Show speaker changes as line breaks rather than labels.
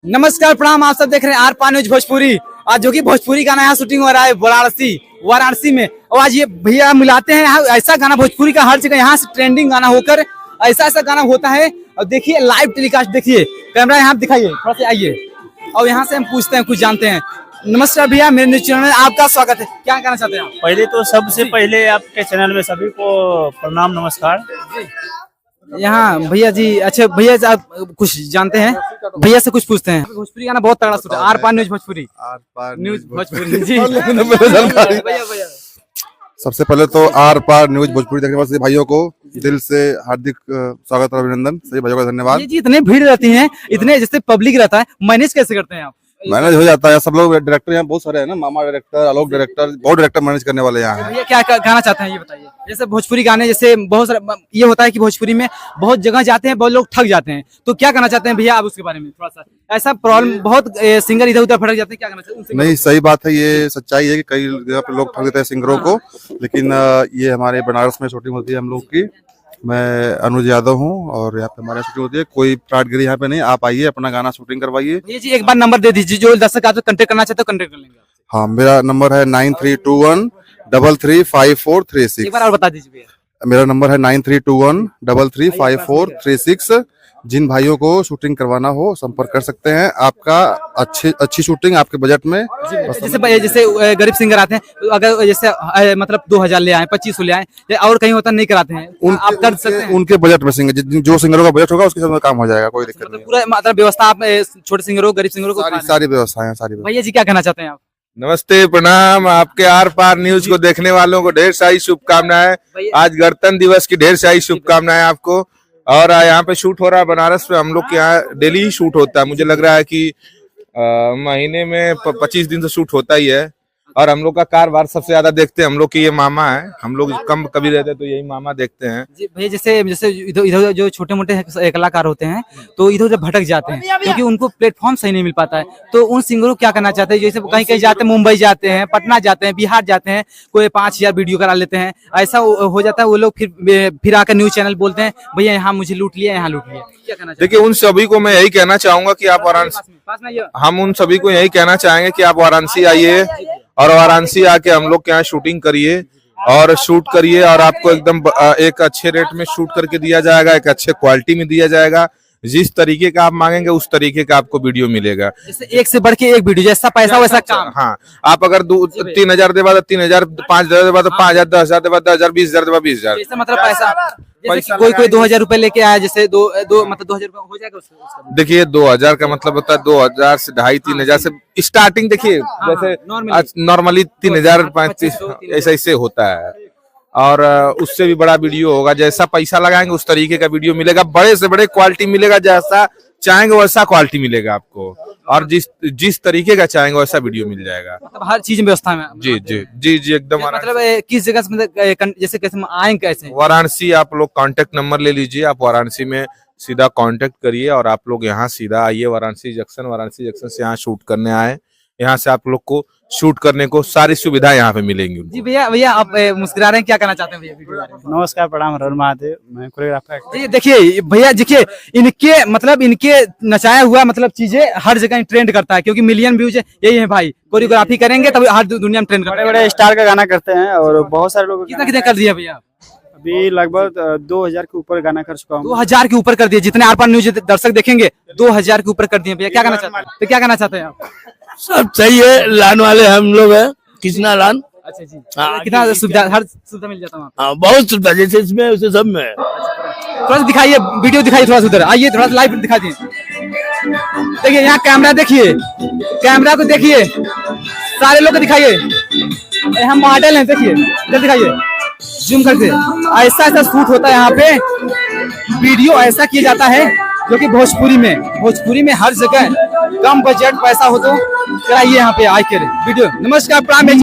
नमस्कार प्रणाम, आप सब देख रहे हैं आर पार न्यूज भोजपुरी। आज जो कि भोजपुरी गाना यहाँ शूटिंग हो रहा है वाराणसी में। और आज ये भैया मिलाते हैं यहाँ ऐसा गाना भोजपुरी का हर जगह यहाँ से ट्रेंडिंग गाना होकर ऐसा गाना होता है। और देखिए लाइव टेलीकास्ट, देखिए कैमरा यहाँ दिखाइए, थोड़ा सा आइए और यहाँ से हम पूछते हैं, कुछ जानते हैं। नमस्कार भैया, मेरे न्यूज चैनल में आपका स्वागत है। क्या कहना चाहते हैं आप?
पहले तो सबसे पहले आपके चैनल में सभी को प्रणाम नमस्कार।
यहाँ भैया जी, अच्छा भैया आप कुछ जानते हैं, भैया से कुछ पूछते हैं। भोजपुरी गाना बहुत तगड़ा सुना, आर पार न्यूज भोजपुरी, न्यूज भोजपुरी जी। भैया
सबसे पहले तो आर पार न्यूज भोजपुरी देखने वाले भाइयों को दिल से हार्दिक स्वागत और अभिनंदन। सभी भाइयों का धन्यवाद।
जी इतने भीड़ रहती है, इतने जैसे पब्लिक रहता है, मैनेज कैसे करते हैं आप?
मैनेज हो जाता है, सब लोग डायरेक्टर यहाँ बहुत सारे हैं ना, मामा डायरेक्टर, आलोक डायरेक्टर, बहुत डायरेक्टर मैनेज करने वाले यहाँ हैं।
भैया क्या कहना चाहते हैं ये बताइए। जैसे भोजपुरी गाने, जैसे बहुत सारा ये होता है कि भोजपुरी में बहुत जगह जाते हैं, बहुत लोग थक जाते हैं, तो क्या कहना चाहते हैं भैया आप उसके बारे में? थोड़ा सा ऐसा प्रॉब्लम, बहुत सिंगर इधर उधर भटक जाते हैं, क्या कहना चाहते हैं?
नहीं, सही बात है, ये सच्चाई है कि कई जगह पे लोग ठग देते हैं सिंगरों को, लेकिन ये हमारे बनारस में शूटिंग होती है हम लोग की। मैं अनुज यादव हूँ और यहाँ पे हमारे शूटिंग होती है। कोई फ्रॉडगिरी यहाँ पे नहीं, आप आइए अपना गाना शूटिंग करवाइए।
ये जी एक बार नंबर दे दीजिए, जो दर्शक आपसे कांटेक्ट करना चाहते हो कांटेक्ट कर लेंगे।
हाँ, मेरा नंबर है 9321335436।
एक बार और बता दीजिए भैया।
मेरा नंबर है 9321335436। जिन भाइयों को शूटिंग करवाना हो संपर्क कर सकते हैं। आपका अच्छी शूटिंग आपके बजट में।
जैसे गरीब सिंगर आते हैं, अगर जैसे मतलब 2000 ले आए, 2500 ले आए, और कहीं होता नहीं कराते हैं, आप कर सकते हैं।
उनके बजट में सिंगर, जो सिंगरों का बजट होगा उसके साथ काम हो जाएगा, कोई दिक्कत नहीं।
पूरा मतलब व्यवस्था आप छोटे सिंगरों गरीब सिंगरों को
सारी व्यवस्थाएं, सारी।
भैया जी क्या कहना चाहते हैं आप?
नमस्ते, प्रणाम। आपके आर पार न्यूज को देखने वालों को ढेर सारी शुभकामनाएं। आज गणतंत्र दिवस की ढेर सारी शुभकामनाएं आपको। और यहाँ पे शूट हो रहा है बनारस में, हम लोग के यहाँ डेली ही शूट होता है। मुझे लग रहा है कि महीने में 25 दिन से शूट होता ही है। और हम लोग का कारोबार सबसे ज्यादा देखते हैं हम लोग की ये मामा है। हम लोग कम कभी रहते तो यही मामा देखते हैं।
जी भैया, जैसे इधर जो छोटे मोटे कलाकार होते हैं तो इधर उधर भटक जाते हैं क्योंकि उनको प्लेटफॉर्म सही नहीं मिल पाता है, तो उन सिंगरों को क्या करना चाहते हैं? जैसे कहीं कहीं जाते हैं, मुंबई जाते हैं, पटना जाते हैं, बिहार जाते हैं, कोई 5000 वीडियो करा लेते हैं, ऐसा हो जाता है। वो लोग फिर आकर न्यूज चैनल बोलते हैं भैया यहाँ मुझे लूट लिया, यहाँ लूट लिया। क्या कहना चाहिए?
देखिए, उन सभी को मैं यही कहना चाहूंगा कि आप वाराणसी, हम उन सभी को यही कहना चाहेंगे कि आप वाराणसी आइए और वाराणसी आके हम लोग के यहाँ शूटिंग करिए और शूट करिए। और आपको एकदम एक अच्छे रेट में शूट करके दिया जाएगा, एक अच्छे क्वालिटी में दिया जाएगा। जिस तरीके का आप मांगेंगे उस तरीके का आपको वीडियो मिलेगा।
जैसे एक से बढ़ के एक वीडियो, जैसा पैसा वैसा काम।
हाँ, आप अगर 3000 दे बाद 3000, 5000 दे बाद 5000, 10,000 दे बाद 10,000, 20,000 दे बाद 20,000।
मतलब पैसा कोई 2000 रुपए लेके आया, जैसे दो मतलब 2000 रुपए हो जाएगा उसका।
देखिए 2000 का मतलब होता है 2000 से 2,500-3,000 से स्टार्टिंग। देखिए जैसे नॉर्मली 3,000, 35 ऐसे होता है। और उससे भी बड़ा वीडियो होगा। जैसा पैसा लगाएंगे उस तरीके का वीडियो मिलेगा, बड़े से बड़े क्वालिटी मिलेगा। जैसा चाहेंगे वैसा क्वालिटी मिलेगा आपको, और जिस तरीके का चाहेंगे वैसा वीडियो मिल जाएगा।
मतलब हर चीज में व्यवस्था में।
जी जी जी जी, एकदम।
मतलब किस जगह से, मतलब जैसे कैसे आएंगे, कैसे?
वाराणसी आप लोग कांटेक्ट नंबर ले लीजिए, आप वाराणसी में सीधा कांटेक्ट करिए और आप लोग यहाँ सीधा आइए वाराणसी जंक्शन से यहाँ शूट करने आए। यहाँ से आप लोग को शूट करने को सारी सुविधा यहाँ पे मिलेंगी।
जी भैया आप मुस्कुरा रहे हैं, क्या कहना चाहते हैं भैया?
नमस्कार, प्रणाम, हर महादेव। मैं कोरियोग्राफर।
जी देखिए भैया, देखिए इनके नचाया हुआ मतलब चीजें हर जगह ट्रेंड करता है, क्योंकि मिलियन व्यूज यही है भाई। कोरियोग्राफी करेंगे तब हर दुनिया में ट्रेंड करता है।
बड़े बड़े स्टार का गाना करते हैं और बहुत सारे लोग।
कितना कर दिया भैया?
अभी लगभग 2000 के ऊपर गाना कर चुका हूँ।
2000 के ऊपर कर दिए? जितने आर पार न्यूज दर्शक देखेंगे 2000 के ऊपर कर दिए भैया। क्या कहना चाहते हैं? तो क्या कहना चाहते हैं आप?
सब सही है, लान वाले हम लोग हैं, कितना लान।
अच्छा जी, कितना सुविधा, हर सुविधा मिल जाता है?
हाँ, बहुत सुविधा, जैसे इसमें उसे सब में।
थोड़ा सा दिखाइए, वीडियो दिखाइए, थोड़ा सा उधर आइए, थोड़ा सा लाइव दिखा दिए। देखिए यहाँ कैमरा, देखिए कैमरा को, देखिए सारे लोग को दिखाइए। यहाँ मॉडल है, देखिए जल्दी दिखाइए, जूम करके। ऐसा शूट होता है यहाँ पे, वीडियो ऐसा किया जाता है जो कि भोजपुरी में हर जगह कम बजट पैसा हो तो कराइए यहाँ पे आके वीडियो। नमस्कार, प्रणाम।